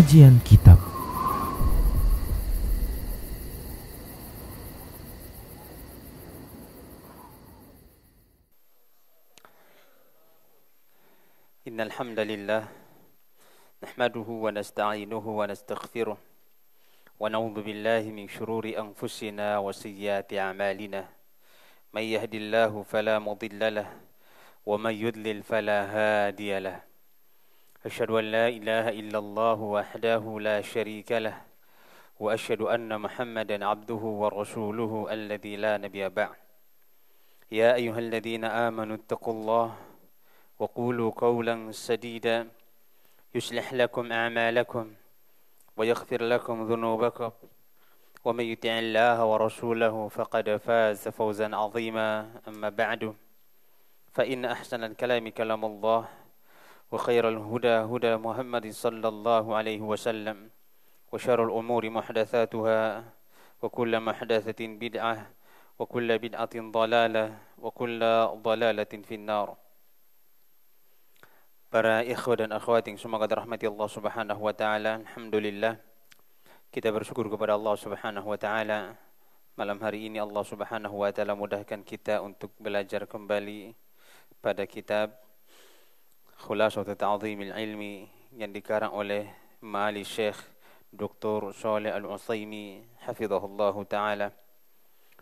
Kajian Kitab. Innal hamdalillah nahmaduhu wa nasta'inuhu wa nastaghfiruh wa na'udzu billahi min shururi anfusina wa sayyiati a'malina may yahdihillahu fala mudilla lahu wa may yudlil fala hadiya lahu asyhadu an la ilaha illallah wahdahu la syarika lahu wa asyhadu anna muhammadan abduhu wa rasuluhu alladzi la nabiyya ba'd ya ayyuhalladzina amanu taqullaha wa qulu qawlan sadida يصلح لكم أعمالكم ويغفر لكم ذنوبكم ومن يطع الله ورسوله فقد فاز فوزا عظيما أما بعد فإن أحسن الكلام كلام الله وخير الهدى هدى محمد صلى الله عليه وسلم وشر الأمور محدثاتها وكل محدثة بدعة وكل بدعة ضلالة وكل ضلالة في النار. Para ikhwah dan akhwat yang semoga dirahmati Allah Subhanahu wa taala, alhamdulillah kita bersyukur kepada Allah Subhanahu wa taala. Malam hari ini Allah Subhanahu wa taala mudahkan kita untuk belajar kembali pada kitab Khulasatut Ta'dhimil Ilmi yang dikarang oleh Ma'ali Syekh Dr. Shalih Al-Utsaimin hafizahullah taala.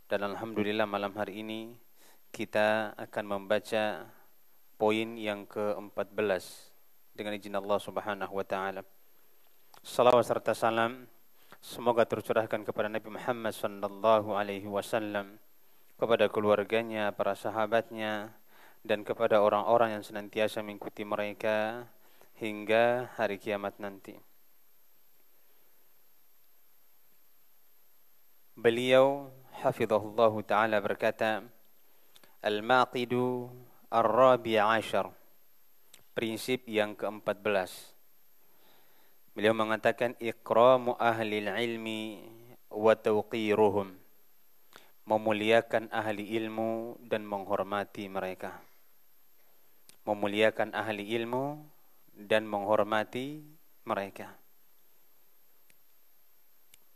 Dan alhamdulillah malam hari ini kita akan membaca poin yang ke-14 dengan izin Allah Subhanahu wa taala. Salawat serta salam semoga tercurahkan kepada Nabi Muhammad sallallahu alaihi wasallam, kepada keluarganya, para sahabatnya, dan kepada orang-orang yang senantiasa mengikuti mereka hingga hari kiamat nanti. Beliau hafizahullah taala berkata, Al-Maqidu Ar-Rabi' Ashar, prinsip yang ke-14. Beliau mengatakan ikramu ahlil ilmi wa tawqiruhum, memuliakan ahli ilmu dan menghormati mereka. Memuliakan ahli ilmu dan menghormati mereka.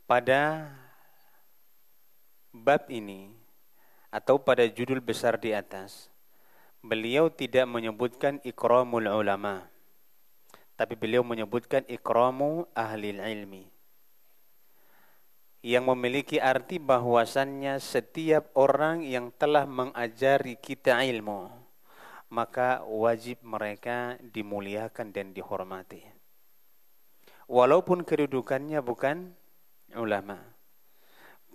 Pada bab ini atau pada judul besar di atas, beliau tidak menyebutkan ikramul ulama, tapi beliau menyebutkan ikramu ahlil ilmi, yang memiliki arti bahwasannya setiap orang yang telah mengajari kita ilmu, maka wajib mereka dimuliakan dan dihormati. Walaupun kedudukannya bukan ulama,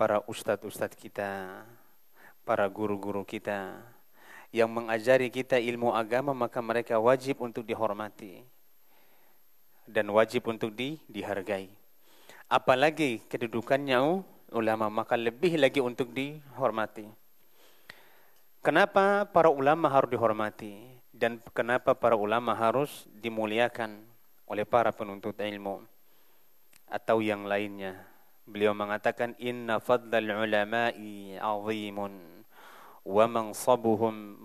para ustadz-ustadz kita, para guru-guru kita, yang mengajari kita ilmu agama, maka mereka wajib untuk dihormati dan wajib untuk dihargai. Apalagi kedudukannya ulama, maka lebih lagi untuk dihormati. Kenapa para ulama harus dihormati dan kenapa para ulama harus dimuliakan oleh para penuntut ilmu atau yang lainnya? Beliau mengatakan inna fadlal ulama'i 'azimun wa mansabuhum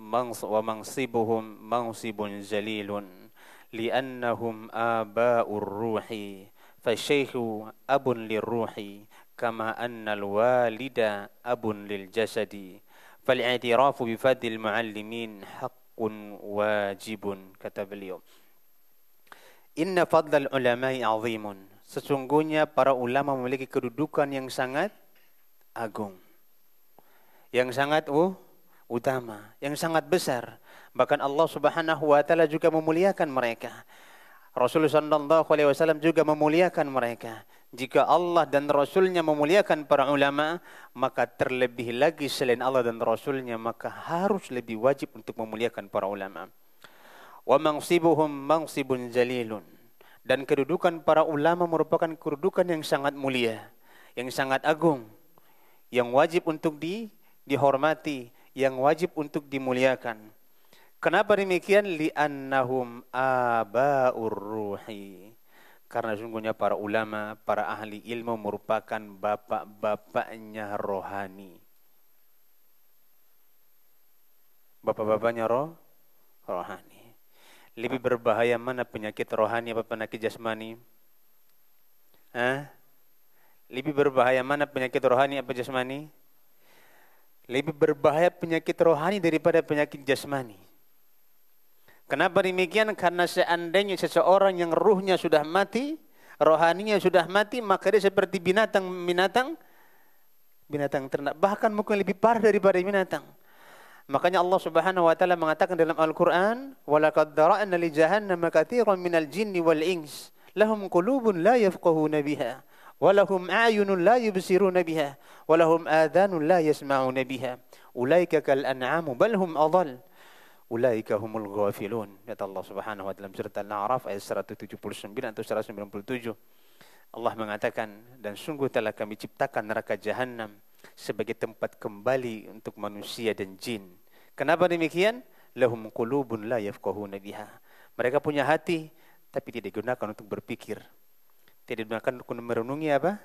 mansibun jalilun li'annahum aba'ur ruhi fasyaykhu abun lirruhi kama annal walida abun lil jasadi fal'i'tirafu bifadlil muallimin haqqun wajibun. Kata beliau, inna fadlal ulama'i 'azimun, sesungguhnya para ulama memiliki kedudukan yang sangat agung, yang sangat utama, yang sangat besar. Bahkan Allah Subhanahu wa taala juga memuliakan mereka. Rasulullah sallallahu alaihi wasallam juga memuliakan mereka. Jika Allah dan Rasulnya memuliakan para ulama, maka terlebih lagi selain Allah dan Rasulnya, maka harus lebih wajib untuk memuliakan para ulama. Wa mansibuhum mansibun jalilun, dan kedudukan para ulama merupakan kedudukan yang sangat mulia, yang sangat agung, yang wajib untuk dihormati, yang wajib untuk dimuliakan. Kenapa demikian? Li'annahum aba'ur ruhi, karena sungguhnya para ulama, para ahli ilmu merupakan bapak-bapaknya rohani. Bapak-bapaknya rohani. Lebih berbahaya mana penyakit rohani apa penyakit jasmani? Hah? Lebih berbahaya mana penyakit rohani apa jasmani? Lebih berbahaya penyakit rohani daripada penyakit jasmani. Kenapa demikian? Karena seandainya seseorang yang ruhnya sudah mati, rohaninya sudah mati, maka dia seperti binatang ternak. Bahkan mungkin lebih parah daripada binatang. Makanya Allah Subhanahu wa taala mengatakan dalam Al-Qur'an, "Walaqad dara'na li jahannama katsiran minal jinni wal ins, lahum qulubun la yafqahuna biha, wa lahum a'yunun la yubsiruna biha, wa lahum adhanun la yasma'una biha. Ulaika kal an'am bal hum adall. Ulaika humul ghafilun." Kata Allah Subhanahu wa taala dalam surat Al-A'raf ayat 179 atau 197. Allah mengatakan, dan sungguh telah kami ciptakan neraka jahanam sebagai tempat kembali untuk manusia dan jin. Kenapa demikian? Lahum qulubun la yafqahuna biha. Mereka punya hati tapi tidak digunakan untuk berpikir. Tidak digunakan untuk merenungi apa?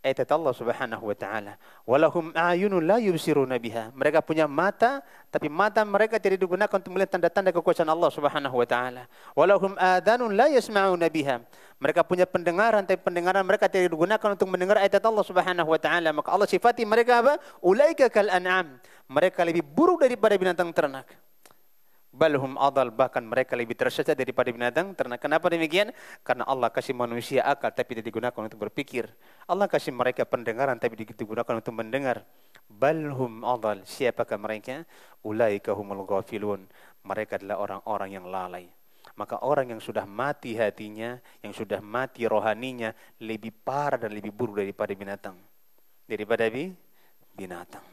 Ayat Allah Subhanahu wa taala. Walahum a'yunun la yubsiruna biha. Mereka punya mata tapi mata mereka tidak digunakan untuk melihat tanda-tanda kekuasaan Allah Subhanahu wa taala. Walahum adhanun la yasma'una biha. Mereka punya pendengaran tapi pendengaran mereka tidak digunakan untuk mendengar ayat Allah Subhanahu wa taala. Maka Allah sifati mereka apa? Ulaika kal an'am. Mereka lebih buruk daripada binatang ternak. Balhum adal, bahkan mereka lebih tersesat daripada binatang ternak. Kenapa demikian? Karena Allah kasih manusia akal tapi tidak digunakan untuk berpikir. Allah kasih mereka pendengaran tapi tidak digunakan untuk mendengar. Balhum adal, siapakah mereka? Ulaika humul ghafilun. Mereka adalah orang-orang yang lalai. Maka orang yang sudah mati hatinya, yang sudah mati rohaninya, lebih parah dan lebih buruk daripada binatang. Daripada binatang.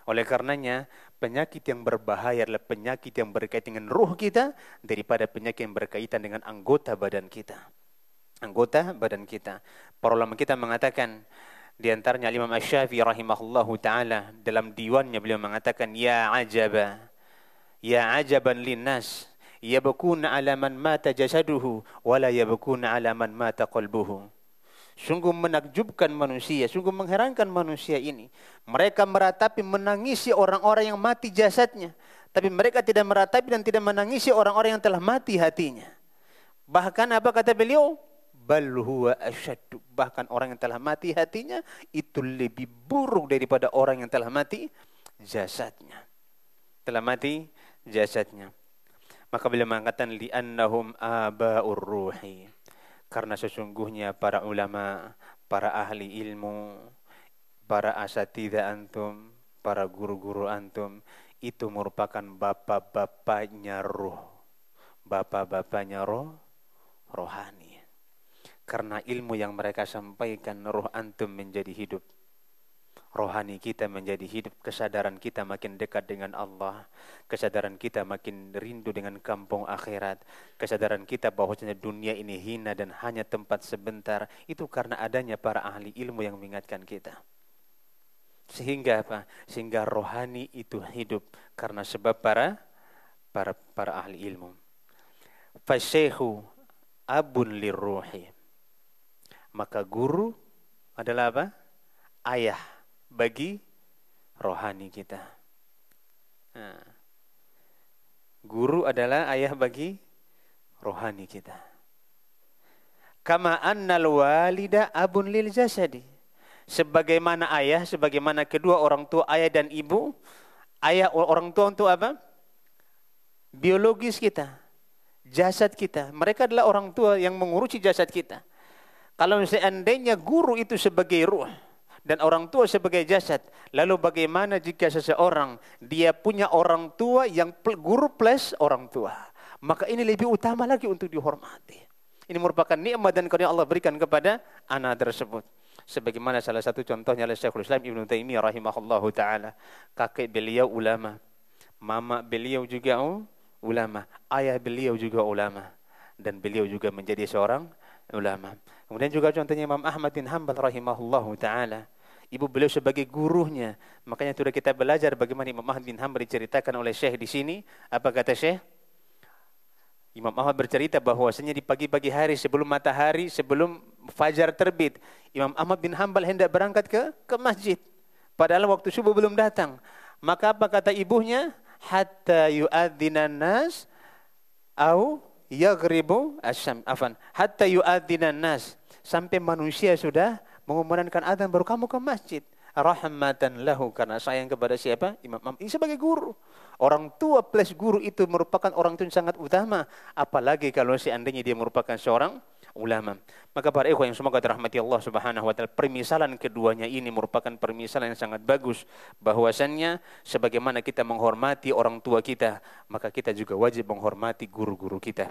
Oleh karenanya, penyakit yang berbahaya adalah penyakit yang berkaitan dengan ruh kita daripada penyakit yang berkaitan dengan anggota badan kita. Anggota badan kita. Para ulama kita mengatakan, di antaranya Imam Asy-Syafi'i rahimahullahu taala dalam diwannya beliau mengatakan, ya ajaban linnas, yabkuna ala man mata jasaduhu wala yabkuna ala man mata qalbuhu. Sungguh menakjubkan manusia, sungguh mengherankan manusia ini. Mereka meratapi menangisi orang-orang yang mati jasadnya, tapi mereka tidak meratapi dan tidak menangisi orang-orang yang telah mati hatinya. Bahkan apa kata beliau? Bal huwa asyaddu. Bahkan orang yang telah mati hatinya itu lebih buruk daripada orang yang telah mati jasadnya. Telah mati jasadnya. Maka beliau mengatakan li'annahum aba'ur ruhi. Karena sesungguhnya para ulama, para ahli ilmu, para asatidzah antum, para guru-guru antum, itu merupakan bapak-bapaknya ruh. Bapak-bapaknya rohani. Karena ilmu yang mereka sampaikan, ruh antum menjadi hidup. Rohani kita menjadi hidup, kesadaran kita makin dekat dengan Allah, kesadaran kita makin rindu dengan kampung akhirat, kesadaran kita bahwasanya dunia ini hina dan hanya tempat sebentar, itu karena adanya para ahli ilmu yang mengingatkan kita. Sehingga apa? Sehingga rohani itu hidup karena sebab para ahli ilmu. Fasyekhu abun lirruhi. Maka guru adalah apa? Ayah bagi rohani kita. Nah, guru adalah ayah bagi rohani kita. Kama annal walida abun lil jasadi. Sebagaimana ayah, sebagaimana kedua orang tua, ayah dan ibu. Ayah orang tua untuk apa? Biologis kita, jasad kita. Mereka adalah orang tua yang mengurusi jasad kita. Kalau seandainya guru itu sebagai ruh dan orang tua sebagai jasad, lalu bagaimana jika seseorang dia punya orang tua yang guru plus orang tua? Maka ini lebih utama lagi untuk dihormati. Ini merupakan nikmat dan karunia Allah berikan kepada anak tersebut. Sebagaimana salah satu contohnya oleh Syekhul Islam Ibnu Taimiyah rahimahullahu taala, kakek beliau ulama, mama beliau juga ulama, ayah beliau juga ulama, dan beliau juga menjadi seorang ulama. Kemudian juga contohnya Imam Ahmad bin Hanbal rahimahullahu taala. Ibu beliau sebagai gurunya. Makanya sudah kita belajar bagaimana Imam Ahmad bin Hanbal diceritakan oleh Syekh di sini. Apa kata Syekh? Imam Ahmad bercerita bahwasanya di pagi-pagi hari sebelum matahari, sebelum fajar terbit, Imam Ahmad bin Hanbal hendak berangkat ke masjid. Padahal waktu subuh belum datang. Maka apa kata ibunya? Hatta yu'adzinan nas au yaghribu asyam. Hatta yu'adzinan nas. Sampai manusia sudah mengumandangkan adzan baru kamu ke masjid. Rahmatan lahu, karena sayang kepada siapa? Imam. Ini sebagai guru. Orang tua plus guru itu merupakan orang tua yang sangat utama. Apalagi kalau seandainya dia merupakan seorang ulama. Maka para ikhwan yang semoga dirahmati Allah Subhanahu wa taala, permisalan keduanya ini merupakan permisalan yang sangat bagus, bahwasannya sebagaimana kita menghormati orang tua kita, maka kita juga wajib menghormati guru-guru kita.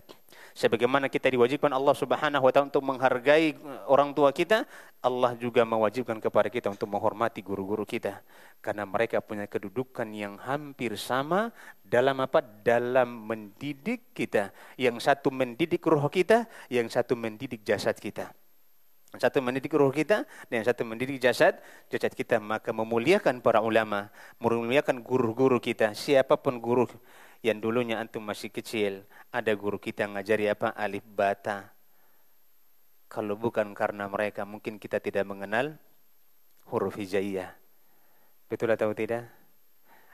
Sebagaimana kita diwajibkan Allah Subhanahu wa taala untuk menghargai orang tua kita, Allah juga mewajibkan kepada kita untuk menghormati guru-guru kita, karena mereka punya kedudukan yang hampir sama dalam apa? Dalam mendidik kita. Yang satu mendidik ruh kita, yang satu mendidik jasad kita. Yang satu mendidik ruh kita, dan yang satu mendidik jasad kita. Maka memuliakan para ulama, memuliakan guru-guru kita, siapapun guru. Yang dulunya antum masih kecil, ada guru kita ngajari apa? Alif bata. Kalau bukan karena mereka, mungkin kita tidak mengenal huruf hijaiyah. Betul atau tidak?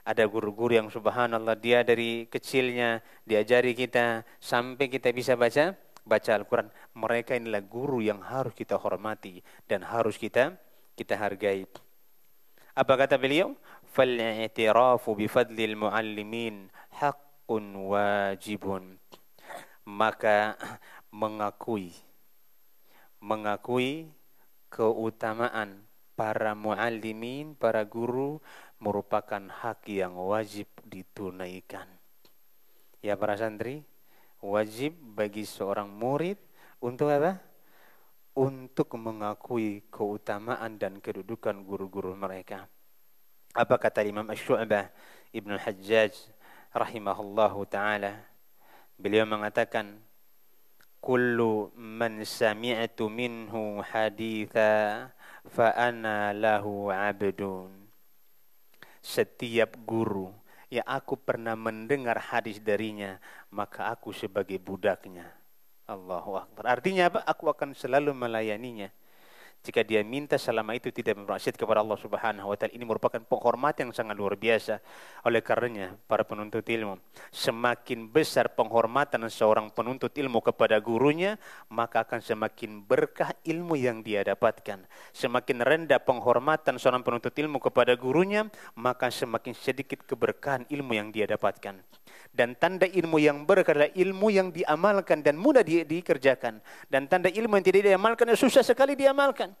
Ada guru-guru yang subhanallah, dia dari kecilnya diajari kita sampai kita bisa baca Al-Quran. Mereka inilah guru yang harus kita hormati dan harus kita hargai. Apa kata beliau? Fal-i'tirafu bifadlil muallimin haqqun wajibun. Maka mengakui keutamaan para muallimin, para guru, merupakan hak yang wajib ditunaikan. Ya para santri, wajib bagi seorang murid untuk apa? Untuk mengakui keutamaan dan kedudukan guru-guru mereka. Apa kata Imam Asy-Syu'bah Ibnu Hajjaj rahimahullahu ta'ala? Beliau mengatakan, kullu man sami'tu minhu haditha fa ana lahu abdun. Setiap guru yang aku pernah mendengar hadis darinya, maka aku sebagai budaknya. Allahu Akbar. Artinya apa? Aku akan selalu melayaninya. Jika dia minta selama itu tidak bermaksiat kepada Allah Subhanahu wa taala, ini merupakan penghormatan yang sangat luar biasa. Oleh karenanya, para penuntut ilmu, semakin besar penghormatan seorang penuntut ilmu kepada gurunya, maka akan semakin berkah ilmu yang dia dapatkan. Semakin rendah penghormatan seorang penuntut ilmu kepada gurunya, maka semakin sedikit keberkahan ilmu yang dia dapatkan. Dan tanda ilmu yang berkah adalah ilmu yang diamalkan dan mudah dikerjakan. Dan tanda ilmu yang tidak diamalkan susah sekali diamalkan.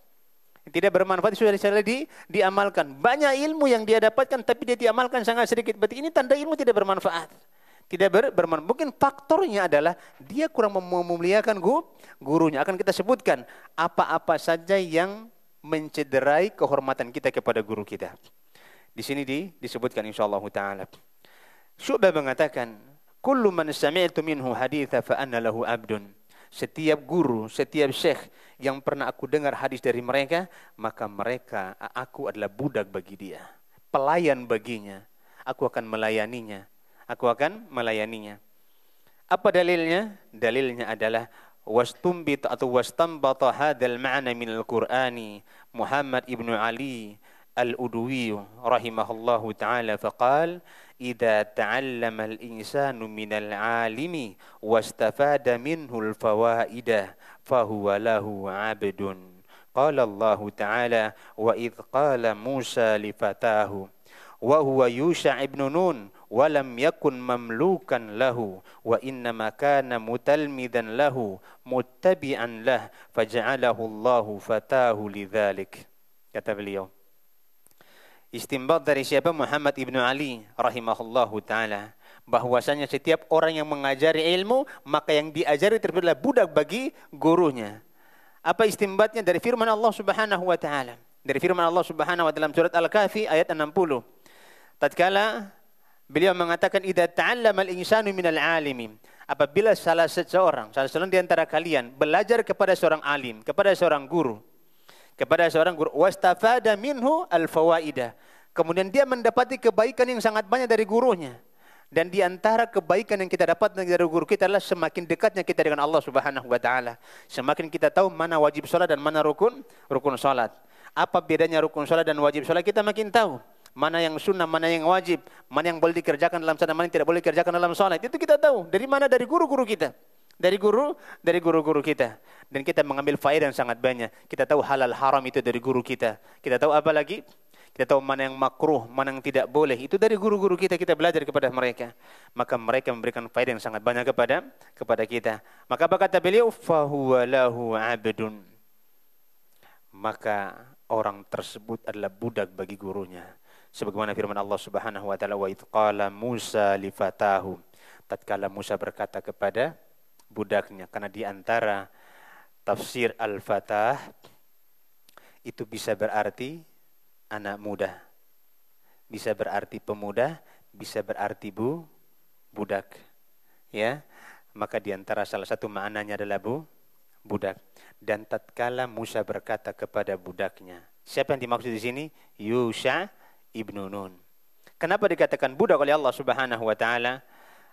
Tidak bermanfaat susah sekali diamalkan. Banyak ilmu yang dia dapatkan tapi dia diamalkan sangat sedikit. Berarti ini tanda ilmu tidak bermanfaat. Tidak bermanfaat. Mungkin faktornya adalah dia kurang memuliakan gurunya. Akan kita sebutkan apa-apa saja yang mencederai kehormatan kita kepada guru kita. Di sini disebutkan insyaallah taala. Syu'bah mengatakan, kullu man sami'tu minhu haditha fa anna lahu abdun. Setiap guru, setiap syekh yang pernah aku dengar hadis dari mereka, maka aku adalah budak bagi dia, pelayan baginya. Aku akan melayaninya. Apa dalilnya? Dalilnya adalah wastambata hadzal ma'na min al-Qur'ani Muhammad ibnu Ali al-Udwi rahimahullahu ta'ala faqal idza ta'allama al-insanu minal 'alimi wastafada minhu al-fawaida fahuwa lahu 'abdun. Qala Allah ta'ala wa idz qala Musa li fatahu wa huwa Yusha' ibn Nun wa lam yakun mamlukan lahu wa innama kana mutalmidan lahu muttabi'an lah faja'alahu Allah fatahu lidzalik. Kata beliau, istinbat dari siapa? Muhammad ibnu Ali rahimahullahu ta'ala, bahwasanya setiap orang yang mengajari ilmu, maka yang diajari tersebut adalah budak bagi gurunya. Apa istinbatnya? Dari firman Allah Subhanahu wa ta'ala. Dari firman Allah Subhanahu wa ta'ala dalam surat Al-Kahfi ayat 60. Tatkala beliau mengatakan idza ta'allama al-insanu minal 'alimi, apabila salah seorang di antara kalian belajar kepada seorang alim, kepada seorang guru, wastafada minhu al-fawaida, kemudian dia mendapati kebaikan yang sangat banyak dari gurunya. Dan di antara kebaikan yang kita dapat dari guru kita adalah semakin dekatnya kita dengan Allah Subhanahu wa taala. Semakin kita tahu mana wajib salat dan mana rukun salat. Apa bedanya rukun salat dan wajib salat, kita makin tahu. Mana yang sunnah, mana yang wajib, mana yang boleh dikerjakan dalam salat, mana yang tidak boleh dikerjakan dalam salat. Itu kita tahu. Dari mana? Dari guru-guru kita. dari guru-guru kita. Dan kita mengambil faedah yang sangat banyak. Kita tahu halal haram itu dari guru kita. Kita tahu apa lagi? Kita tahu mana yang makruh, mana yang tidak boleh. Itu dari guru-guru kita, kita belajar kepada mereka. Maka mereka memberikan faedah yang sangat banyak kepada kita. Maka apa kata beliau? Fahuwa lahu abdun. Maka orang tersebut adalah budak bagi gurunya. Sebagaimana firman Allah Subhanahu wa taala, wa idz qala Musa li fatahu. Tatkala Musa berkata kepada budaknya, karena di antara tafsir al-fatah itu bisa berarti anak muda, bisa berarti pemuda, bisa berarti budak, ya. Maka di antara salah satu maknanya adalah budak. Dan tatkala Musa berkata kepada budaknya, siapa yang dimaksud di sini? Yusha ibnu Nun. Kenapa dikatakan budak oleh Allah Subhanahu wa taala?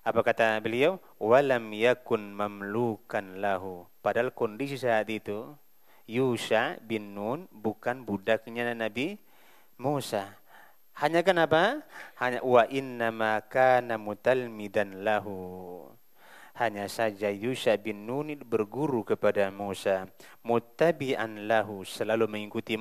Apa kata beliau? Walam yakun mamlukan lahu. Padahal kondisi saat itu Yusha bin Nun bukan budaknya Nabi Musa. Hanya kenapa? Hanya wa innama kana mutalmidan lahu. Hanya saja Yusha bin Nun berguru kepada Musa, muttabi'an lahu, selalu mengikuti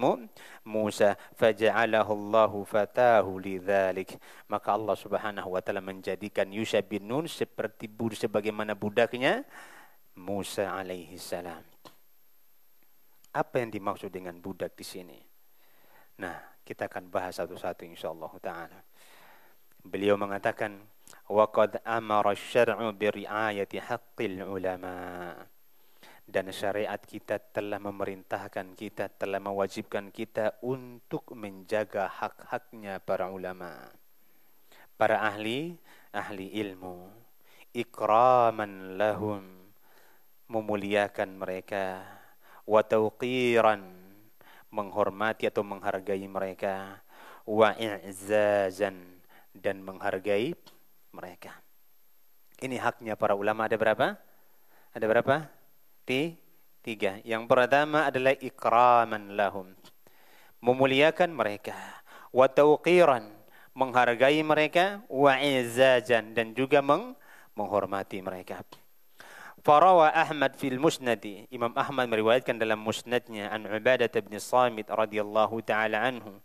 Musa, faja'alahu Allahu fatahu lidzalik. Maka Allah Subhanahu wa taala menjadikan Yusha bin Nun sebagaimana budaknya Musa alaihi salam. Apa yang dimaksud dengan budak di sini? Nah, kita akan bahas satu-satu insyaallah taala. Beliau mengatakan wa qad amara asy-syar'u bi ri'ayati haqqil ulama. Dan syariat kita telah memerintahkan kita, telah mewajibkan kita untuk menjaga hak-haknya para ulama, para ahli ilmu, ikraman lahum, memuliakan mereka, wa tauqiran, menghormati atau menghargai mereka, wa i'zazan, dan menghargai mereka. Ini haknya para ulama. Ada berapa? Ada berapa? Tiga. Yang pertama adalah ikraman lahum, memuliakan mereka, wa tauqiran, menghargai mereka, wa i'zazan, dan juga menghormati mereka. Farawa Ahmad fil Musnad, Imam Ahmad meriwayatkan dalam musnadnya an Ubadah bin Samit radhiyallahu taala anhu,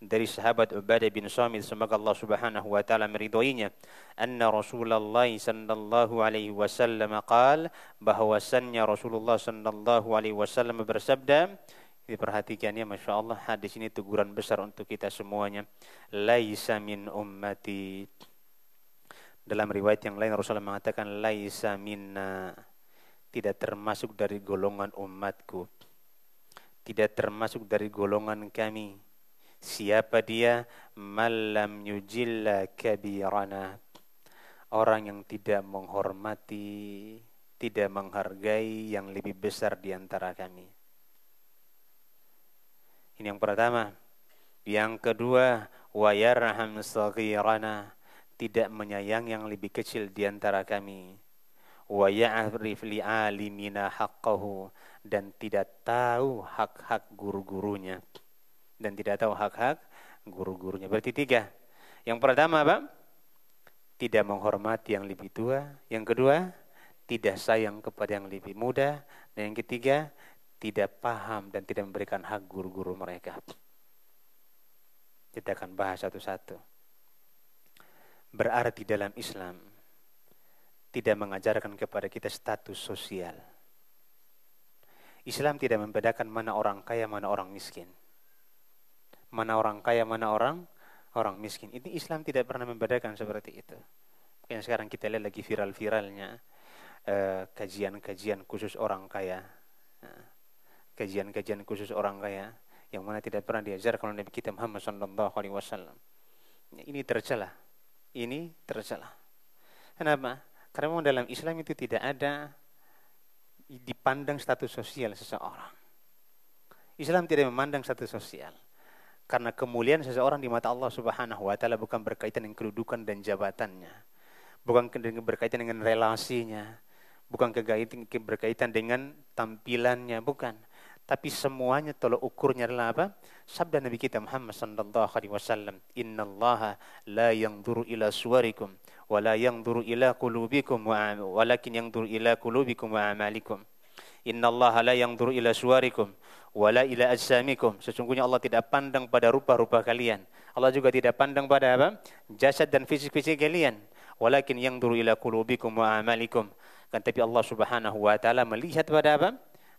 dari sahabat Ubadah bin Samit, semoga Allah Subhanahu wa taala meridhoinya, anna Rasulullah sallallahu alaihi wasallam qaal, bahwasannya Rasulullah sallallahu alaihi wasallam bersabda. Diperhatikan ya, Masya Allah, hadis ini teguran besar untuk kita semuanya. Laisa min ummati. Dalam riwayat yang lain Rasulullah mengatakan laisa minna, tidak termasuk dari golongan umatku, tidak termasuk dari golongan kami. Siapa dia? Malam yujilla kabirana, orang yang tidak menghormati, tidak menghargai yang lebih besar di antara kami. Ini yang pertama. Yang kedua, wa yarham saghirana, tidak menyayangi yang lebih kecil di antara kami. Wa ya'rif li'alimina haqqahu, dan tidak tahu hak-hak guru-gurunya. Dan tidak tahu hak-hak guru-gurunya. Berarti tiga. Yang pertama apa? Tidak menghormati yang lebih tua. Yang kedua, tidak sayang kepada yang lebih muda. Dan yang ketiga, tidak paham dan tidak memberikan hak guru-guru mereka. Kita akan bahas satu-satu. Berarti dalam Islam tidak mengajarkan kepada kita status sosial. Islam tidak membedakan mana orang kaya, mana orang miskin. Mana orang kaya, mana orang miskin. Ini Islam tidak pernah membedakan seperti itu. Yang sekarang kita lihat lagi viral-viralnya kajian-kajian khusus orang kaya. Kajian-kajian khusus orang kaya yang mana tidak pernah diajarkan oleh Nabi kita Muhammad sallallahu alaihi wasallam. Ini tercela. Ini tercela. Kenapa? Karena memang dalam Islam itu tidak ada dipandang status sosial seseorang. Islam tidak memandang status sosial. Karena kemuliaan seseorang di mata Allah Subhanahu wa taala bukan berkaitan dengan kedudukan dan jabatannya, bukan berkaitan dengan relasinya, bukan berkaitan dengan tampilannya, bukan. Tapi semuanya tolak ukurnya adalah apa? Sabda Nabi kita Muhammad sallallahu alaihi wasallam, "Innallaha la yanzuru ila suwarikum wala yanzuru ila qulubikum walakin yanzuru ila qulubikum wa a'malikum. Innallaha la yanzuru ila suwarikum wala ila ajsamikum. Sesungguhnya Allah tidak pandang pada rupa-rupa kalian. Allah juga tidak pandang pada apa? Jasad dan fisik-fisik kalian. Walakin yanzuru ila qulubikum wa a'malikum. Kan tapi Allah Subhanahu wa taala melihat pada apa?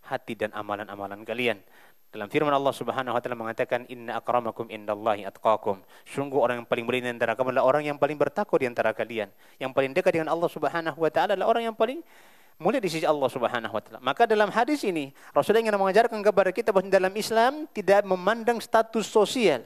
Hati dan amalan-amalan kalian. Dalam firman Allah Subhanahu wa taala mengatakan inna akramakum indallahi atqakum. Sungguh orang yang paling mulia di antara kamu adalah orang yang paling bertakwa di antara kalian. Yang paling dekat dengan Allah Subhanahu wa taala adalah orang yang paling mulia di sisi Allah Subhanahu wa taala. Maka dalam hadis ini Rasulullah ingin mengajarkan kepada kita bahwa dalam Islam tidak memandang status sosial.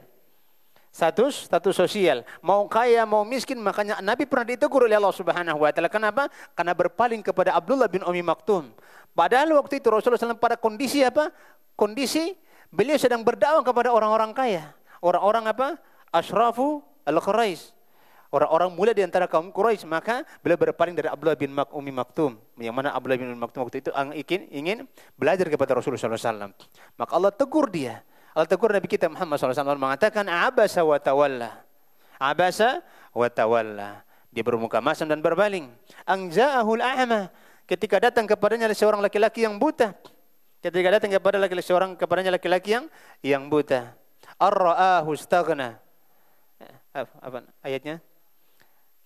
Status sosial, mau kaya mau miskin. Makanya Nabi pernah ditegur oleh Allah Subhanahu wa taala. Kenapa? Karena berpaling kepada Abdullah bin Ummi Maktum. Padahal waktu itu Rasulullah SAW pada kondisi apa? Kondisi beliau sedang berdakwah kepada orang-orang kaya. Orang-orang apa? Asyrafu al-Quraisy. Orang-orang mulia di antara kaum Quraisy. Maka beliau berpaling dari Abdullah bin Ummi Maktum. Yang mana Abdullah bin Ummi Maktum waktu itu ingin belajar kepada Rasulullah SAW. Maka Allah tegur dia. Allah tegur Nabi kita Muhammad SAW mengatakan abasa wa tawalla. Abasa wa tawalla. Dia bermuka masam dan berpaling. Anja'ahul a'ma. Ketika datang kepadanya seorang laki-laki yang buta. Ketika datang kepadanya laki-laki yang buta. Ar-ra'ahu istaghna. Apa ayatnya?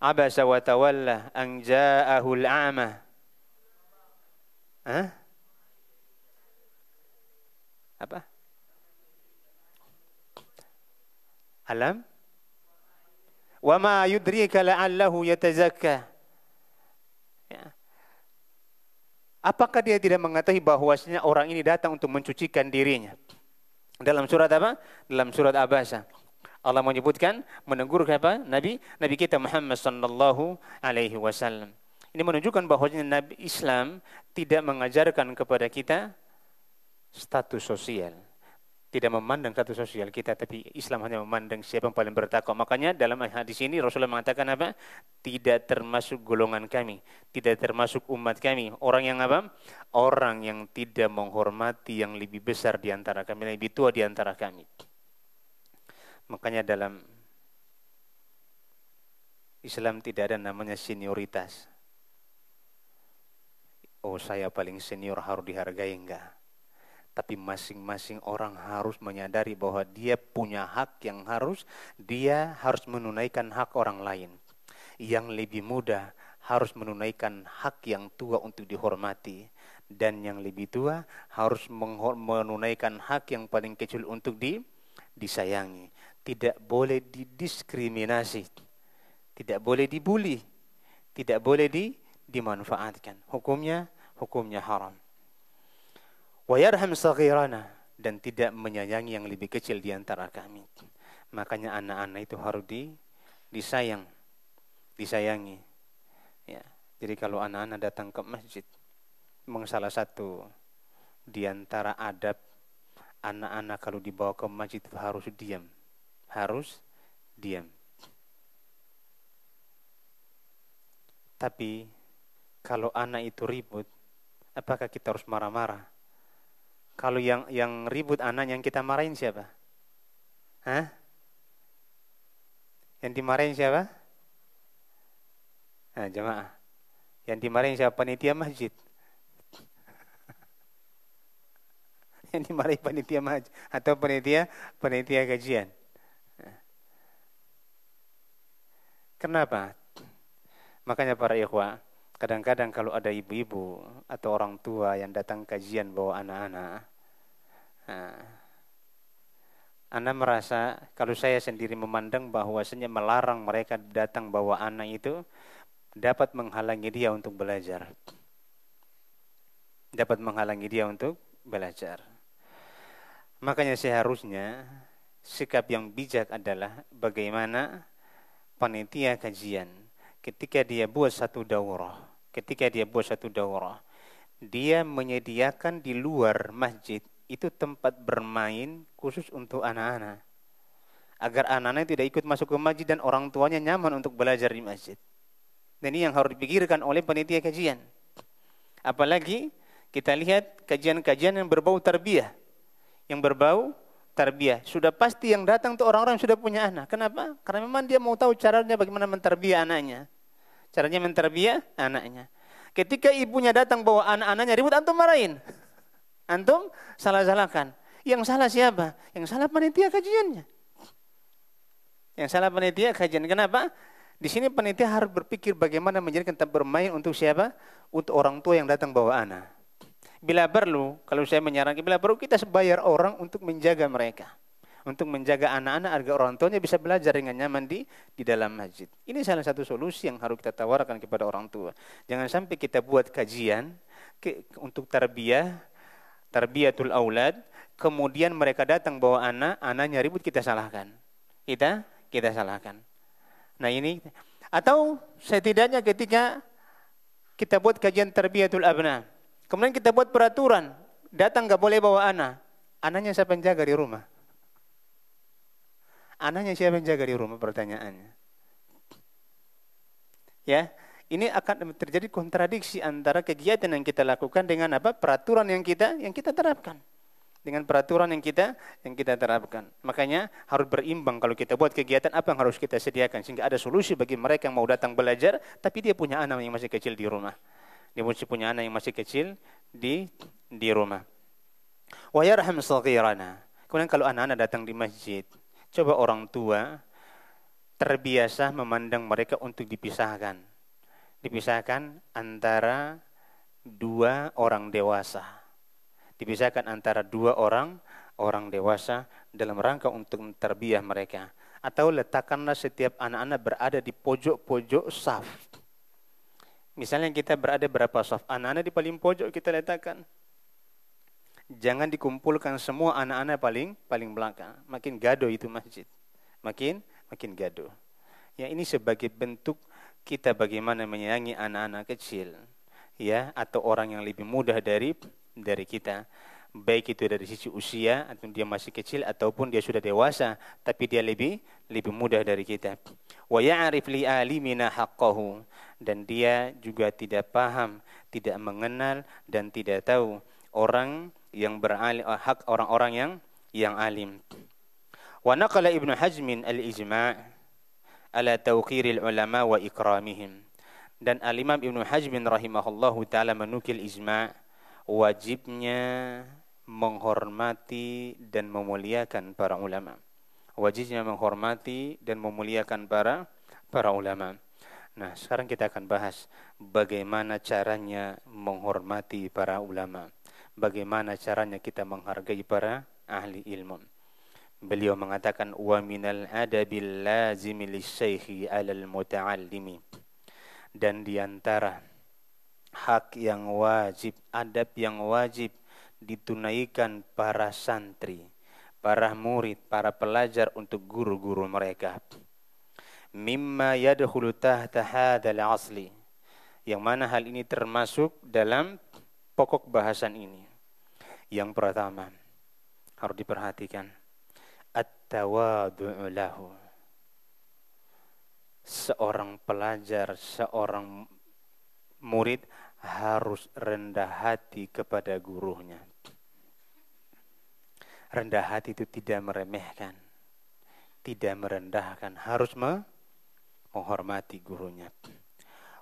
Abasa wa tawalla an ja'ahul a'ma. Apa? Alam? Wa ma yudrika la'allahu yatazakka. Ya. Apakah dia tidak mengetahui bahwasanya orang ini datang untuk mencucikan dirinya? Dalam surat apa? Dalam surat Abasa. Allah menyebutkan, menegur apa? Nabi kita Muhammad sallallahu alaihi wasallam. Ini menunjukkan bahwasanya Nabi Islam tidak mengajarkan kepada kita status sosial. Tidak memandang status sosial kita, tapi Islam hanya memandang siapa yang paling bertakwa. Makanya dalam hadis ini Rasulullah mengatakan apa? Tidak termasuk golongan kami, tidak termasuk umat kami. Orang yang apa? Orang yang tidak menghormati yang lebih besar di antara kami, yang lebih tua di antara kami. Makanya dalam Islam tidak ada namanya senioritas. Oh, saya paling senior harus dihargai, enggak. Tapi masing-masing orang harus menyadari bahwa dia punya hak yang dia harus menunaikan hak orang lain. Yang lebih muda harus menunaikan hak yang tua untuk dihormati. Dan yang lebih tua harus menunaikan hak yang paling kecil untuk disayangi. Tidak boleh didiskriminasi. Tidak boleh dibuli. Tidak boleh dimanfaatkan. Hukumnya haram. Wa yarham saghirana, dan tidak menyayangi yang lebih kecil di antara kami. Makanya anak-anak itu harus disayangi. Ya. Jadi kalau anak-anak datang ke masjid, memang salah satu di antara adab anak-anak kalau dibawa ke masjid itu harus diam. Tapi kalau anak itu ribut, apakah kita harus marah-marah? Kalau yang ribut anak, yang kita marahin siapa? Yang dimarahin siapa? Jemaah. Yang dimarahin siapa? Panitia masjid. Yang dimarahin panitia masjid atau panitia kajian. Kenapa? Makanya para ikhwah, kadang-kadang kalau ada ibu-ibu atau orang tua yang datang kajian bawa anak-anak, Anda merasa kalau saya sendiri memandang bahwasanya melarang mereka datang bawa anak itu dapat menghalangi dia untuk belajar. Makanya seharusnya sikap yang bijak adalah bagaimana panitia kajian ketika dia buat satu daurah, dia menyediakan di luar masjid itu tempat bermain khusus untuk anak-anak. Agar anak-anak tidak ikut masuk ke masjid dan orang tuanya nyaman untuk belajar di masjid. Dan ini yang harus dipikirkan oleh panitia kajian. Apalagi kita lihat kajian-kajian yang berbau tarbiyah. Sudah pasti yang datang tuh orang-orang yang sudah punya anak. Kenapa? Karena memang dia mau tahu caranya bagaimana mentarbiyah anaknya. Caranya mentarbiyah anaknya. Ketika ibunya datang bawa anak-anaknya ribut, antum marahin. Antum salah-salahkan. Yang salah siapa? Yang salah panitia kajiannya. Yang salah panitia kajian. Kenapa? Di sini panitia harus berpikir bagaimana menjadikan tempat bermain untuk siapa? Untuk orang tua yang datang bawa anak. Bila perlu, kalau saya menyarankan, bila perlu kita bayar orang untuk menjaga mereka. Untuk menjaga anak-anak agar orang tuanya bisa belajar dengan nyaman di dalam masjid. Ini salah satu solusi yang harus kita tawarkan kepada orang tua. Jangan sampai kita buat kajian untuk tarbiyatul aulad, kemudian mereka datang bawa anak, anaknya ribut, kita salahkan. Kita salahkan. Nah ini, atau setidaknya ketika kita buat kajian tarbiyatul abna, kemudian kita buat peraturan, datang gak boleh bawa anak, anaknya siapa yang jaga di rumah? Anaknya siapa yang jaga di rumah, pertanyaannya. Ya, ini akan terjadi kontradiksi antara kegiatan yang kita lakukan dengan apa? Peraturan yang kita terapkan. Dengan peraturan yang kita terapkan. Makanya harus berimbang kalau kita buat kegiatan apa yang harus kita sediakan sehingga ada solusi bagi mereka yang mau datang belajar tapi dia punya anak yang masih kecil di rumah. Dia masih punya anak yang masih kecil di rumah. Wa yarham shaghirana. Kemudian kalau anak-anak datang di masjid, coba orang tua terbiasa memandang mereka untuk dipisahkan. Dipisahkan antara dua orang dewasa. Dipisahkan antara dua orang dewasa dalam rangka untuk tarbiyah mereka. Atau letakkanlah setiap anak-anak berada di pojok-pojok saf. Misalnya kita berada berapa saf, anak-anak di paling pojok kita letakkan. Jangan dikumpulkan semua anak-anak paling belakang. Makin gaduh itu masjid. Makin gaduh. Ya, ini sebagai bentuk kita bagaimana menyayangi anak-anak kecil. Ya, atau orang yang lebih mudah dari kita. Baik itu dari sisi usia atau dia masih kecil ataupun dia sudah dewasa tapi dia lebih mudah dari kita. Wa ya'rif li alimina haqqahu, dan dia juga tidak paham, tidak mengenal dan tidak tahu orang yang beralim, hak orang-orang yang alim. Wa naqala Ibnu Hazm al-ijma' ala tawqiril ulama wa ikramihim. Dan al-Imam Ibnu Hazm rahimahullahu taala menukil ijma' wajibnya menghormati dan memuliakan para ulama. Wajibnya menghormati dan memuliakan para ulama. Nah, sekarang kita akan bahas bagaimana caranya menghormati para ulama. Bagaimana caranya kita menghargai para ahli ilmu. Beliau mengatakan wa minal adabil lazimi lisyaikhi 'alal muta'allimi. Dan di antara hak yang wajib, adab yang wajib ditunaikan para santri, para murid, para pelajar untuk guru-guru mereka. Mimma yadkhulu tahta hadzal asli. Yang mana hal ini termasuk dalam pokok bahasan ini. Yang pertama harus diperhatikan at-tawadhu'u lahu. Seorang pelajar, seorang murid harus rendah hati kepada gurunya. Rendah hati itu tidak meremehkan, tidak merendahkan, harus menghormati gurunya.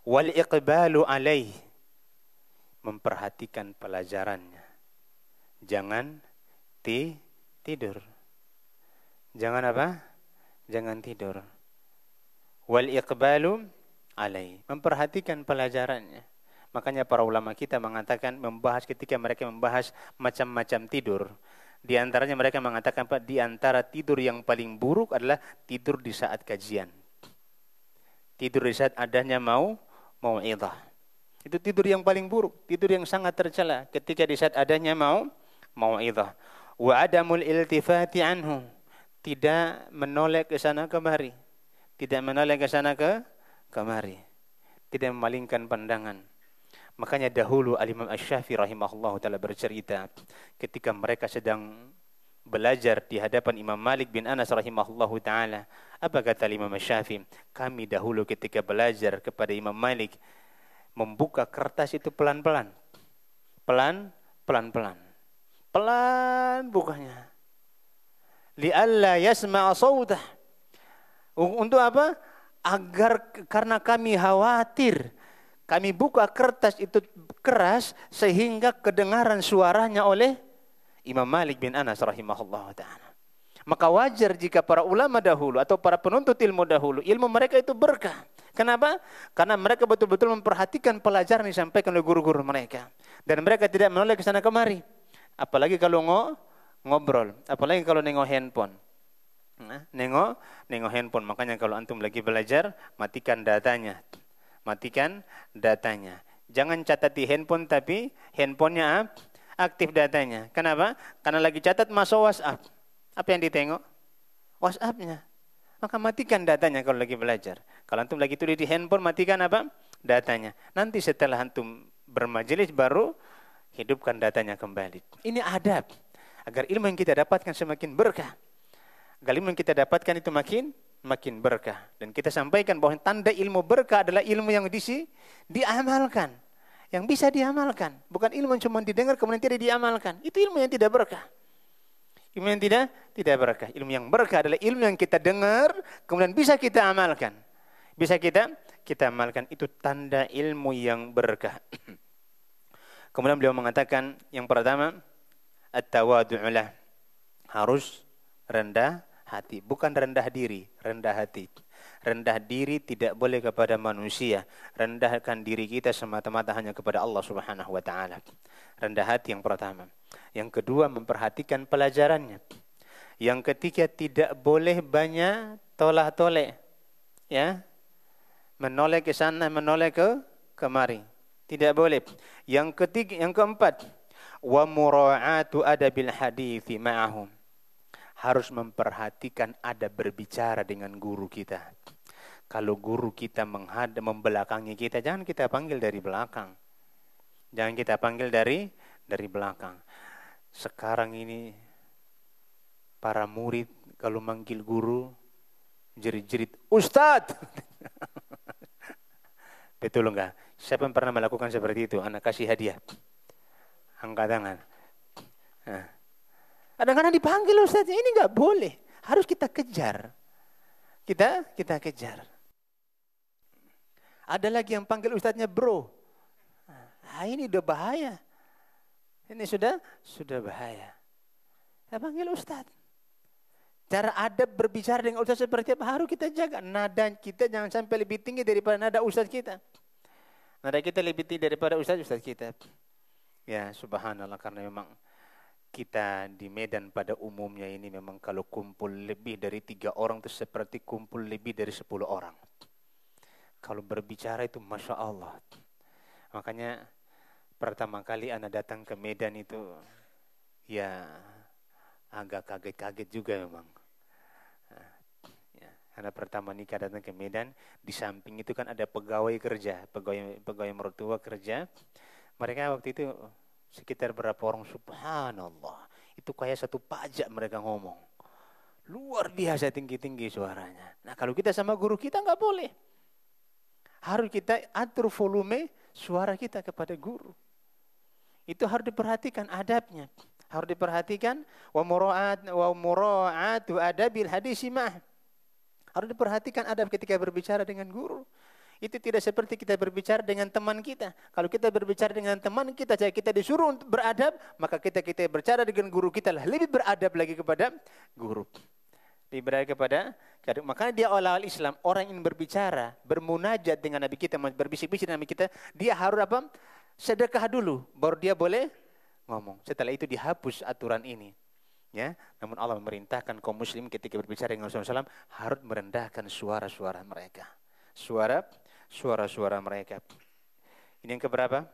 Wal iqbalu alaih, memperhatikan pelajarannya. Jangan tidur. Jangan apa? Jangan tidur. Wal iqbalu alaih, memperhatikan pelajarannya. Makanya para ulama kita mengatakan ketika mereka membahas macam-macam tidur. Di antaranya mereka mengatakan di antara tidur yang paling buruk adalah tidur di saat kajian. Tidur di saat adanya mau'idhah. Itu tidur yang paling buruk, tidur yang sangat tercela ketika di saat adanya mau'idhah. Wa adamul iltifati anhu, tidak menoleh ke sana kemari. Tidak menoleh ke sana kemari. Tidak memalingkan pandangan. Makanya dahulu Al-Imam Asy-Syafi'i rahimahullah ta'ala bercerita ketika mereka sedang belajar di hadapan Imam Malik bin Anas rahimahullah ta'ala. Apa kata Imam Asy-Syafi'i? Kami dahulu ketika belajar kepada Imam Malik membuka kertas itu pelan-pelan. Pelan-pelan bukanya. Li'alla yasma'a sawtah. Untuk apa? karena kami khawatir, kami buka kertas itu keras sehingga kedengaran suaranya oleh Imam Malik bin Anas rahimahullah ta'ala. Maka wajar jika para ulama dahulu atau para penuntut ilmu dahulu, ilmu mereka itu berkah. Kenapa? Karena mereka betul-betul memperhatikan pelajaran yang disampaikan oleh guru-guru mereka. Dan mereka tidak menoleh ke sana kemari. Apalagi kalau ngobrol, apalagi kalau nengok handphone. Nah, nengok handphone. Makanya kalau antum lagi belajar, matikan datanya. Matikan datanya. Jangan catat di handphone tapi handphonenya aktif datanya. Kenapa? Karena lagi catat masuk WhatsApp. Apa yang ditengok? WhatsApp-nya. Maka matikan datanya kalau lagi belajar. Kalau antum lagi tulis di handphone, matikan apa? Datanya. Nanti setelah antum bermajelis baru hidupkan datanya kembali. Ini adab. Agar ilmu yang kita dapatkan semakin berkah. Agar ilmu yang kita dapatkan itu makin berkah. Dan kita sampaikan bahwa tanda ilmu berkah adalah ilmu yang diamalkan. Yang bisa diamalkan. Bukan ilmu yang cuma didengar kemudian tidak diamalkan. Itu ilmu yang tidak berkah. Ilmu yang tidak berkah. Ilmu yang berkah adalah ilmu yang kita dengar, kemudian bisa kita amalkan. Bisa kita amalkan. Itu tanda ilmu yang berkah. Kemudian beliau mengatakan yang pertama, at-tawadu'ulah. Harus rendah hati. Bukan rendah diri, rendah hati. Rendah diri tidak boleh kepada manusia. Rendahkan diri kita semata-mata hanya kepada Allah Subhanahu wa ta'ala. Rendah hati yang pertama. Yang kedua, memperhatikan pelajarannya. Yang ketiga, tidak boleh banyak tolak-tolek. Ya. Menoleh ke sana, menoleh ke kemari. Tidak boleh. Yang keempat, wa mura'atu adabil hadithi ma'ahum. Harus memperhatikan adab berbicara dengan guru kita. Kalau guru kita membelakangi kita, jangan kita panggil dari belakang. Jangan kita panggil dari belakang. Sekarang ini para murid kalau manggil guru jerit-jerit, Ustadz. Betul enggak? Siapa yang pernah melakukan seperti itu? Anak kasih hadiah. Angkat tangan. Nah. Kadang-kadang dipanggil Ustadz, ini enggak boleh. Harus kita kejar. Kita kejar. Ada lagi yang panggil Ustadznya bro. Nah, ini udah bahaya. Ini sudah bahaya. Kita panggil Ustadz. Cara adab berbicara dengan Ustadz seperti apa harus kita jaga. Nada kita jangan sampai lebih tinggi daripada nada Ustadz kita. Nada kita lebih tinggi daripada Ustadz kita. Ya subhanallah, karena memang kita di Medan pada umumnya ini memang kalau kumpul lebih dari 3 orang itu seperti kumpul lebih dari 10 orang. Kalau berbicara itu Masya Allah. Makanya pertama kali anak datang ke Medan itu ya agak kaget-kaget juga memang. Ya, anak pertama nikah datang ke Medan, di samping itu kan ada pegawai kerja, pegawai mertua kerja. Mereka waktu itu sekitar berapa orang, subhanallah. Itu kayak satu pajak mereka ngomong. Luar biasa tinggi-tinggi suaranya. Nah kalau kita sama guru kita nggak boleh. Harus kita atur volume suara kita kepada guru. Itu harus diperhatikan adabnya. Harus diperhatikan wa mura'atu adabil hadisi mah. Harus diperhatikan adab ketika berbicara dengan guru. Itu tidak seperti kita berbicara dengan teman kita. Kalau kita berbicara dengan teman kita, jika kita disuruh untuk beradab, maka kita berbicara dengan guru kita lah lebih beradab lagi kepada guru. Lebih beradab kepada, makanya dia awal Islam, orang yang berbicara, bermunajat dengan Nabi kita, berbisik-bisik dengan Nabi kita, dia harus apa? Sedekah dulu, baru dia boleh ngomong. Setelah itu dihapus aturan ini. Ya, namun Allah memerintahkan kaum muslim ketika berbicara dengan Rasulullah SAW harus merendahkan suara-suara mereka. Suara-suara mereka. Ini yang keberapa?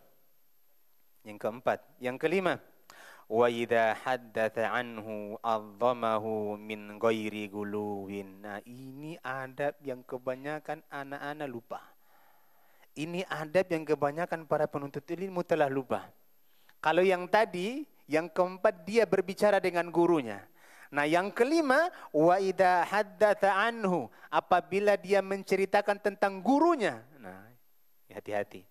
Yang keempat. Yang kelima, wa idza haddatsa anhu adzamahu min ghairi guluwin. Nah, ini adab yang kebanyakan anak-anak lupa. Ini adab yang kebanyakan para penuntut ilmu telah lupa. Kalau yang tadi, yang keempat dia berbicara dengan gurunya. Nah, yang kelima, wa idza haddatsa anhu, apabila dia menceritakan tentang gurunya. Nah, hati-hati.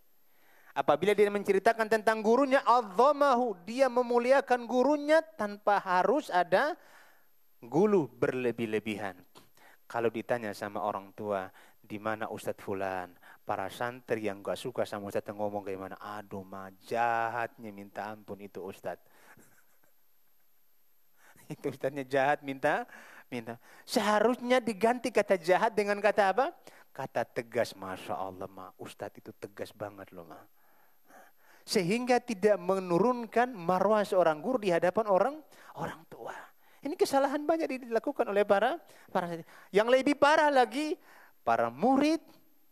Apabila dia menceritakan tentang gurunya, adzamahu, dia memuliakan gurunya tanpa harus ada gulu berlebih-lebihan. Kalau ditanya sama orang tua, Di mana Ustadz Fulan? Para santri yang gak suka sama Ustadz ngomong kayak mana? Aduh mah jahatnya minta ampun itu Ustadz. Itu Ustadznya jahat minta. Seharusnya diganti kata jahat dengan kata apa? Kata tegas. Masya Allah mah Ustadz itu tegas banget loh mah. Sehingga tidak menurunkan marwah seorang guru di hadapan orang tua. Ini kesalahan banyak dilakukan oleh para yang lebih parah lagi, para murid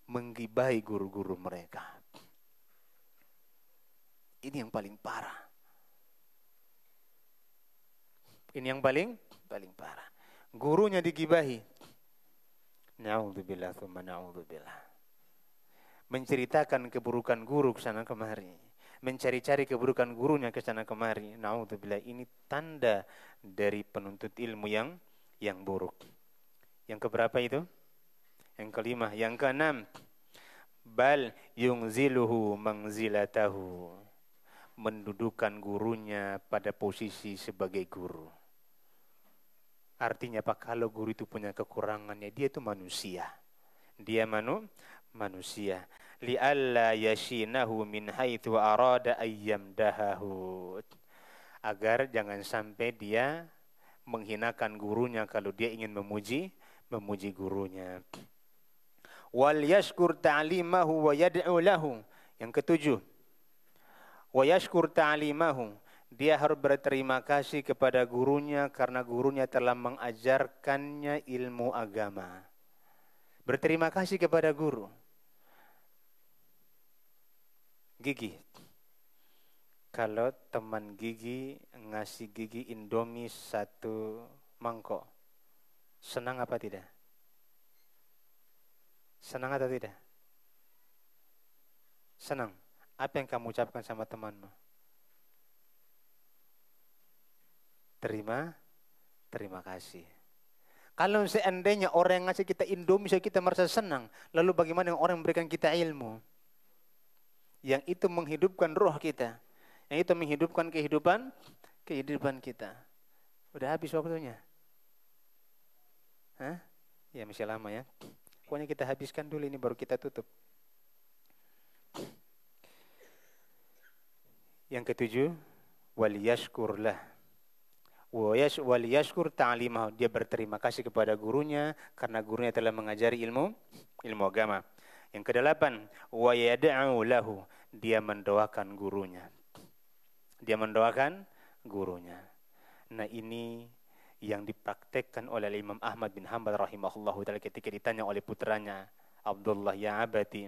menggibahi guru-guru mereka. Ini yang paling parah. Ini yang paling parah. Gurunya digibahi. Na'udzubillah tsumma na'udzubillah. Menceritakan keburukan guru ke sana kemari. Mencari-cari keburukan gurunya ke sana kemari. Na'udzubillah, ini tanda dari penuntut ilmu yang buruk. Yang keberapa itu? Yang kelima. Yang keenam, bal yungziluhu manzilatahu. Mendudukan gurunya pada posisi sebagai guru. Artinya apa? Kalau guru itu punya kekurangannya, dia itu manusia. Dia manusia. Li'alla yashinahu min haitsu arada ayyamdahahu. Agar jangan sampai dia menghinakan gurunya kalau dia ingin memuji gurunya. Wal yashkur ta'limahu wa yad'u lahu. Yang ketujuh, wa yashkur ta'limahu. Dia harus berterima kasih kepada gurunya karena gurunya telah mengajarkannya ilmu agama. Berterima kasih kepada guru. Gigi, kalau teman Gigi ngasih Gigi Indomie 1 mangkok, senang apa tidak? Senang atau tidak? Senang. Apa yang kamu ucapkan sama temanmu? Terima kasih. Kalau seandainya orang yang ngasih kita Indomie, kita merasa senang. Lalu bagaimana orang yang memberikan kita ilmu? Yang itu menghidupkan roh kita. Yang itu menghidupkan kehidupan kita. Udah habis waktunya? Hah? Ya masih lama ya. Pokoknya kita habiskan dulu ini baru kita tutup. Yang ketujuh, waliyashkurlah. Waliyashkur ta'limahu. Dia berterima kasih kepada gurunya karena gurunya telah mengajari ilmu agama. Yang kedelapan, wa yad'u lahu. Dia mendoakan gurunya. Nah, ini yang dipraktekkan oleh Imam Ahmad bin Hanbal rahimahullahu taala ketika ditanya oleh putranya Abdullah, ya abati,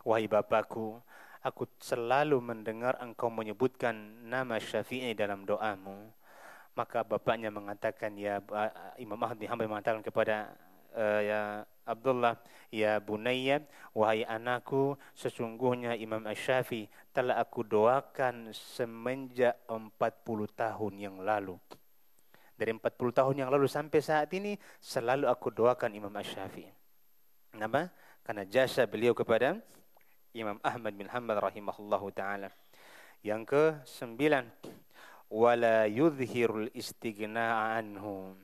wahai bapakku, aku selalu mendengar engkau menyebutkan nama Syafi'i dalam doamu. Maka bapaknya mengatakan, Imam Ahmad bin Hanbal mengatakan kepada ya Abdullah, ya bunayya, wahai anakku, sesungguhnya Imam Asy-Syafi'i telah aku doakan semenjak 40 tahun yang lalu. Dari 40 tahun yang lalu sampai saat ini selalu aku doakan Imam Asy-Syafi'i. Kenapa? Karena jasa beliau kepada Imam Ahmad bin Hanbal rahimahullahu taala. Yang ke-9, wala yudhhirul istighna'a anhu.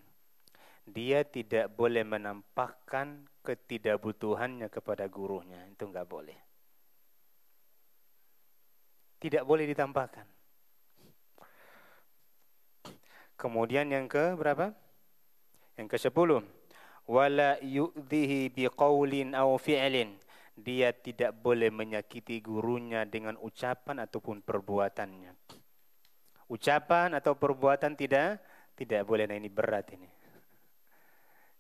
Dia tidak boleh menampakkan ketidakbutuhannya kepada gurunya. Itu enggak boleh. Tidak boleh ditampakkan. Kemudian yang ke berapa? Yang ke-10. Wala yu'dhihi biqaulin aw fi'lin. Dia tidak boleh menyakiti gurunya dengan ucapan ataupun perbuatannya. Ucapan atau perbuatan tidak boleh. Nah, ini berat ini.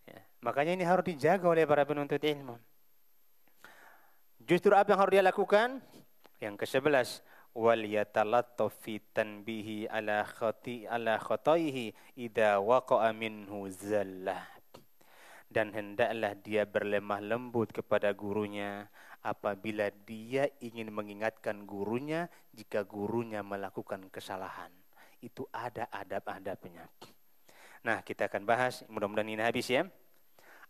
Ya, makanya ini harus dijaga oleh para penuntut ilmu. Justru apa yang harus dia lakukan? Yang ke-11, wal yatalattaf fi tanbihi ala khataihi idza waqa'a minhu zallah. Dan hendaklah dia berlemah lembut kepada gurunya apabila dia ingin mengingatkan gurunya jika gurunya melakukan kesalahan. Itu ada adab-adabnya. Nah, kita akan bahas, mudah-mudahan ini habis ya.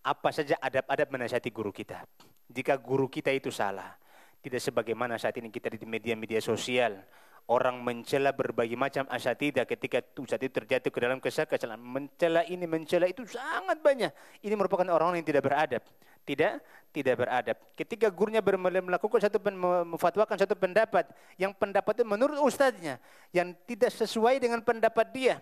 Apa saja adab-adab menasihati guru kita. Jika guru kita itu salah, tidak sebagaimana saat ini kita di media-media sosial, orang mencela berbagai macam asatidzah ketika ustaz itu terjatuh ke dalam kesalahan. Mencela ini, mencela itu sangat banyak. Ini merupakan orang yang tidak beradab. Tidak beradab. Ketika gurunya melakukan memfatwakan satu pendapat, yang pendapat itu menurut ustadznya, yang tidak sesuai dengan pendapat dia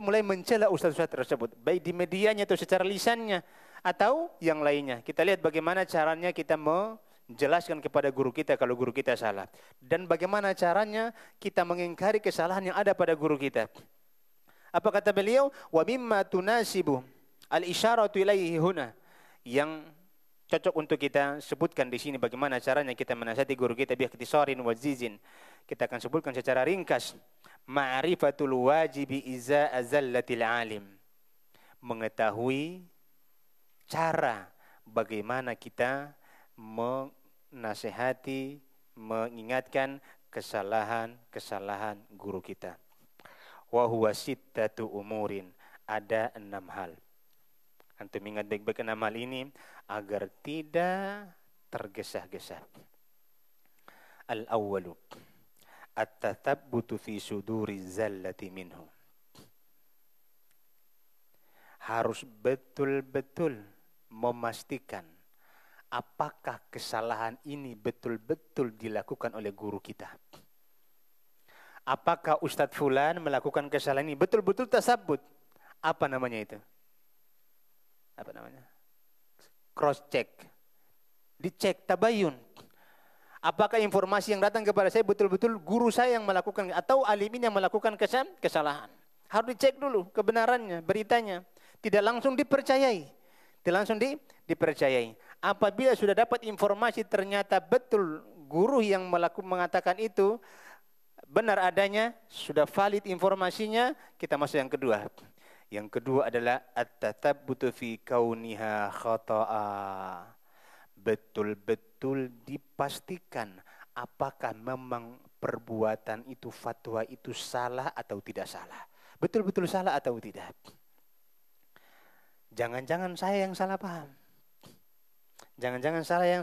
mulai mencela ustaz-ustaz tersebut, baik di medianya atau secara lisannya atau yang lainnya. Kita lihat bagaimana caranya kita menjelaskan kepada guru kita kalau guru kita salah, dan bagaimana caranya kita mengingkari kesalahan yang ada pada guru kita. Apa kata beliau? Wa mimma tunasibu al-isyaratu ilaihi huna. Yang cocok untuk kita sebutkan di sini bagaimana caranya kita menasihati guru kita bi ikhtisarin wa zizin. Kita akan sebutkan secara ringkas. Ma'rifatul wajibi iza azallatil alim. Mengetahui cara bagaimana kita menasihati, mengingatkan kesalahan-kesalahan guru kita. Wa huwa sittatu umurin. Ada 6 hal. Antum ingat baik-baik 6 hal ini agar tidak tergesa-gesa. Al-awwalu at-tathabbutu fi suduri zallati minhu. Harus betul-betul memastikan apakah kesalahan ini betul-betul dilakukan oleh guru kita. Apakah Ustadz Fulan melakukan kesalahan ini betul-betul tasabbut? Apa namanya itu? Apa namanya? Cross check. Dicek, tabayun. Apakah informasi yang datang kepada saya betul-betul guru saya yang melakukan atau alim ini yang melakukan kesalahan? Harus dicek dulu kebenarannya, beritanya. Tidak langsung dipercayai. Tidak langsung dipercayai. Apabila sudah dapat informasi ternyata betul guru yang mengatakan itu benar adanya, sudah valid informasinya, kita masuk yang kedua. Yang kedua adalah at-tatabbutu fi kauniha khata'a. Betul-betul dipastikan apakah memang perbuatan itu, fatwa itu salah atau tidak salah. Betul-betul salah atau tidak. Jangan-jangan saya yang salah paham. Jangan-jangan saya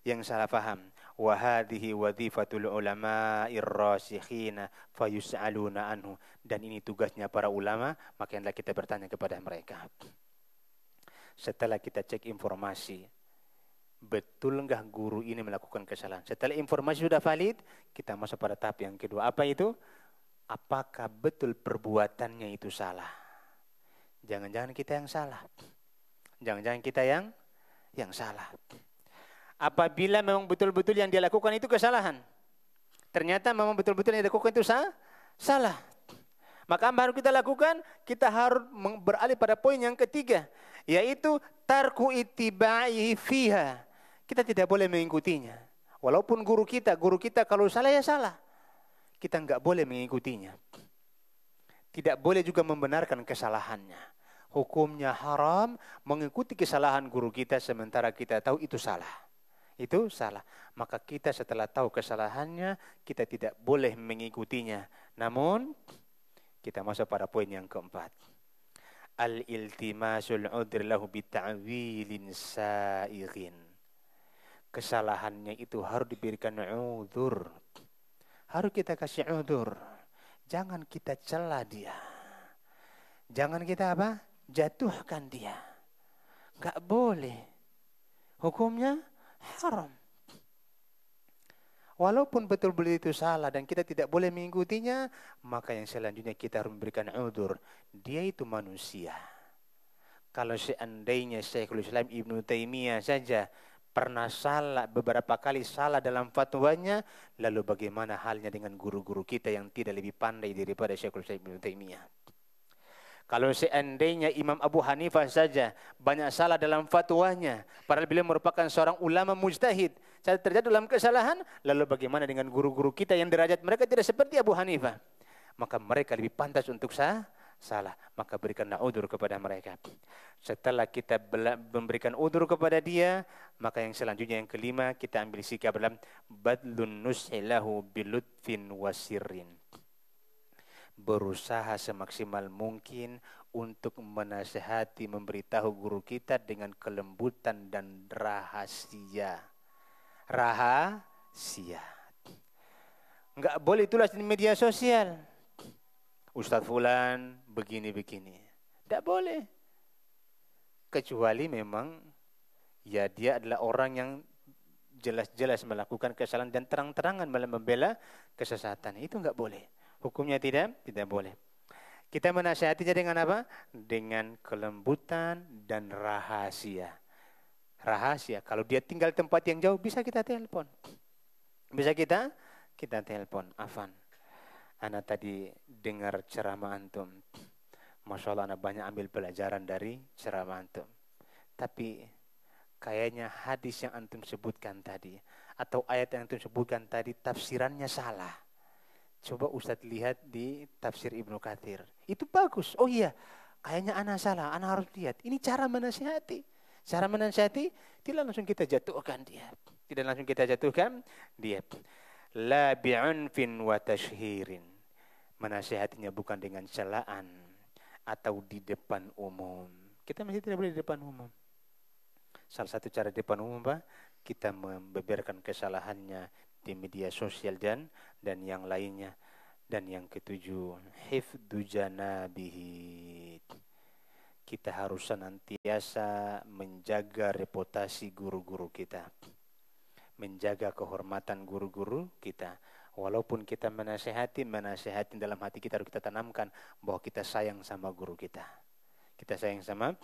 yang salah paham. Wa hadhihi wadhifatul ulama'ir rasikhina fayus'aluna anhu. Dan ini tugasnya para ulama, maka hendaklah kita bertanya kepada mereka. Setelah kita cek informasi, betul enggak guru ini melakukan kesalahan? Setelah informasi sudah valid, kita masuk pada tahap yang kedua. Apa itu? Apakah betul perbuatannya itu salah? Jangan-jangan kita yang salah. Jangan-jangan kita yang salah. Apabila memang betul-betul yang dia lakukan itu kesalahan, ternyata memang betul-betul yang dia lakukan itu salah, maka apa harus kita lakukan? Kita harus beralih pada poin yang ketiga, yaitu tarku ittiba'ihi fiha. Kita tidak boleh mengikutinya. Walaupun guru kita kalau salah ya salah, kita enggak boleh mengikutinya. Tidak boleh juga membenarkan kesalahannya. Hukumnya haram mengikuti kesalahan guru kita sementara kita tahu itu salah. Itu salah. Maka kita setelah tahu kesalahannya, kita tidak boleh mengikutinya. Namun, kita masuk pada poin yang keempat. Al-iltimasul udhr lahu bita'wilin sa'irin. Kesalahannya itu harus diberikan udhur. Harus kita kasih udhur. Jangan kita cela dia. Jangan kita apa? Jatuhkan dia. Enggak boleh. Hukumnya haram. Walaupun betul-betul itu salah dan kita tidak boleh mengikutinya, maka yang selanjutnya kita harus memberikan udhur. Dia itu manusia. Kalau seandainya Syekhul Islam Ibnu Taimiyah saja pernah salah, beberapa kali salah dalam fatwanya, lalu bagaimana halnya dengan guru-guru kita yang tidak lebih pandai daripada Syekhul Islam Ibnu Taimiyah? Kalau seandainya Imam Abu Hanifah saja banyak salah dalam fatwanya, padahal beliau merupakan seorang ulama mujtahid, saat terjadi dalam kesalahan, lalu bagaimana dengan guru-guru kita yang derajat mereka tidak seperti Abu Hanifah? Maka mereka lebih pantas untuk salah, maka berikanlah udzur kepada mereka. Setelah kita memberikan udzur kepada dia, maka yang selanjutnya yang kelima, kita ambil sikap dalam badlun nushilahu bilutfin wasirrin. Berusaha semaksimal mungkin untuk menasihati, memberitahu guru kita dengan kelembutan dan rahasia. Enggak boleh tulis di media sosial. Ustadz Fulan begini-begini. Enggak boleh. Kecuali memang Ya dia adalah orang yang jelas-jelas melakukan kesalahan dan terang-terangan membela kesesatan. Itu enggak boleh. Hukumnya tidak boleh. Kita menasihatinya dengan apa? Dengan kelembutan dan rahasia. Rahasia. Kalau dia tinggal tempat yang jauh, bisa kita telepon. Bisa kita telepon. Afan, ana tadi dengar ceramah antum. Masya Allah, ana banyak ambil pelajaran dari ceramah antum. Tapi kayaknya hadis yang antum sebutkan tadi atau ayat yang antum sebutkan tadi tafsirannya salah. Coba Ustadz lihat di tafsir Ibnu Katsir. Itu bagus. Oh iya, kayaknya ana salah, ana harus lihat. Ini cara menasihati. Cara menasihati tidak langsung kita jatuhkan dia. Tidak langsung kita jatuhkan dia. La bi'unfin wa tashhirin. Menasihatinya bukan dengan celaan atau di depan umum. Kita masih tidak boleh di depan umum. Salah satu cara di depan umum, Pak, kita membeberkan kesalahannya di media sosial dan yang lainnya. Dan yang ketujuh, hifdzu janabihi. Kita harus senantiasa menjaga reputasi guru-guru kita. Menjaga kehormatan guru-guru kita. Walaupun kita menasehati dalam hati kita harus kita tanamkan bahwa kita sayang sama guru kita. Kita sayang sama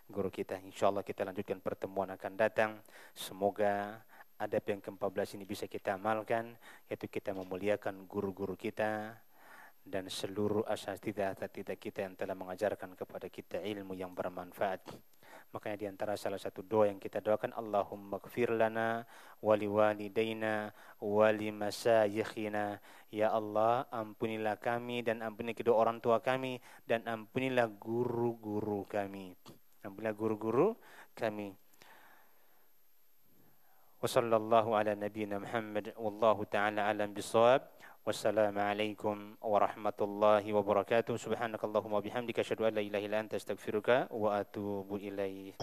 guru kita. InsyaAllah kita lanjutkan pertemuan akan datang. Semoga adab yang ke-14 ini bisa kita amalkan, yaitu kita memuliakan guru-guru kita dan seluruh asatidzah kita yang telah mengajarkan kepada kita ilmu yang bermanfaat. Makanya di antara salah satu doa yang kita doakan, Allahumma gfir lana wa liwalidayna wa limasayikhina. Ya Allah, ampunilah kami dan ampuni kedua orang tua kami dan ampunilah guru-guru kami. Ampunilah guru-guru kami. Wa sallallahu ala nabiyyina Muhammad wallahu ta'ala alam bisawab. Wassalamualaikum warahmatullahi wabarakatuh. Subhanakallahumma bihamdika asyhadu an la ilaha illa anta astaghfiruka wa atubu ilaik.